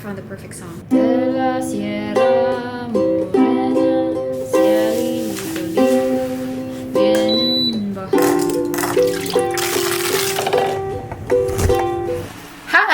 found the perfect song. De la Sierra Morena, cielito lindo, vienen bajando. Ha!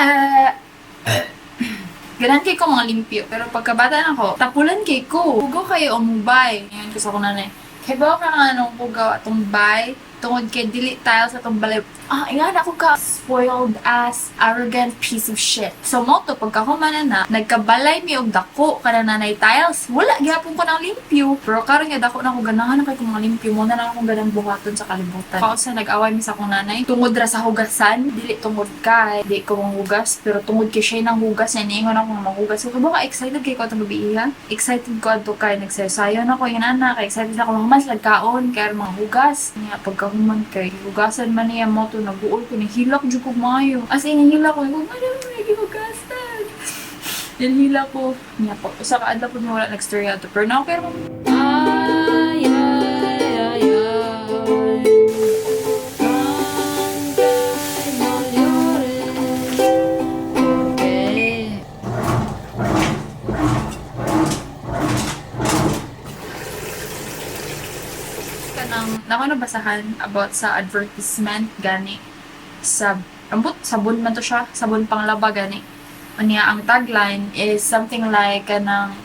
Ganan kay ko mga limpyo, pero pagkabata na ko, tapulan kay ko. Pugaw kayo ang mubay. Ngayon ko sa kunanay. Kaya ba ka nga nung pugaw atong bay? Tungod kay dili tiles atong balay. Ingan ako ka spoiled ass, arrogant piece of shit. So mo to, pagka humanan na, nagkabalay mi og dako kana nanay tiles. Wala, gyapon ko ng limpyo. Pero karon nga dako na ako ganahan na kay kung mga limpyo mo na lang akong ganang buhaton sa kalibutan. Kausa nag-away mi sa akong nanay. Tungod ra sa hugasan, dili tungod kay, di ko manghugas, pero tungod kay siya nang hugas, niingon ako manghugas. So kabo ka excited kay ko atong gabi ha? Excited ko adto kay nagsayaw na ko yung nana, kay excited ako mahumas lagkaon kay mga hugas. Nga pagkahuman kay hugasan man niya mo to naguol ko ni hilak jud ko maayo. As in hilak ko, ano lagi hugasan. Then hilak ko niya po usa ka adlaw pud wala nag-story ato. Pero now pero ay ay ay ako nabasahan about sa advertisement gani sa sabon man to siya, sabon panglaba gani. Unya ang tagline is something like kanang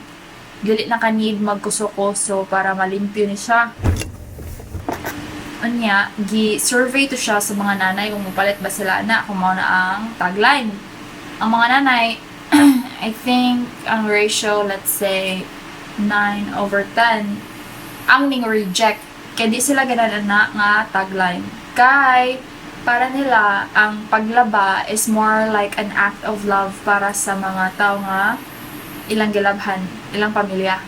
dili na kanid magkuso-kuso para malimpyo ni siya. Unya gi-survey to siya sa mga nanay kung mupalit ba sila na kung mao na ang tagline. Ang mga nanay I think ang ratio let's say 9/10 ang ning reject. Kaya di sila ganahan na nga tagline. Kay, para nila, ang paglaba is more like an act of love para sa mga tao nga ilang gilabhan, ilang pamilya.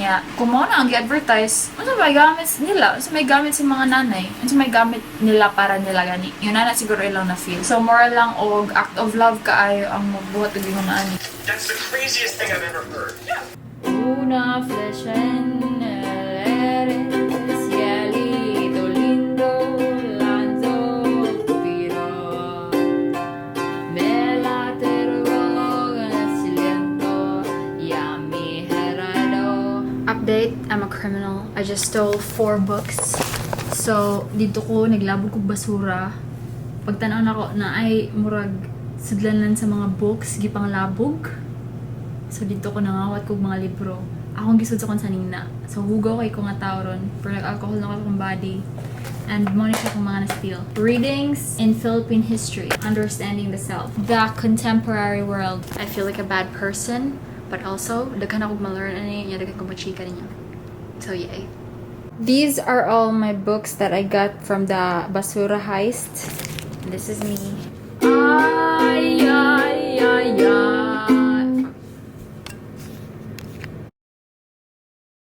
Nga, kung mo na ang i-advertise, ano may gamit nila? Ano may gamit sa mga nanay? Ano may gamit nila para nila gani? Yun na siguro ilang na-feel. So, more lang og act of love kaayo ang magbuhat og yung ani. That's the craziest thing I've ever heard. Yeah. Una flecha en el cielito lindo lanzó tiro. Me la terror en el silencio y a mi herado. Update, I'm a criminal. I just stole 4 books. So, dito ko naglabog kog basura. Pagtanaw na ko na ay murag sudlanan sa mga books, gipang labog. So, dito ko nangawat kog mga libro. Akong gisod sa kong sanina. So, hugaw kay ko nga tao ron. Pero nag-alcohol na ko akong body. And mo na siya kung mga na-steal. Readings in Philippine history. Understanding the self. The contemporary world. I feel like a bad person. But also, daghan akong ma-learn niya. Daghan kong machika niya. So, yay. These are all my books that I got from the basura heist. This is me. Ay, ay.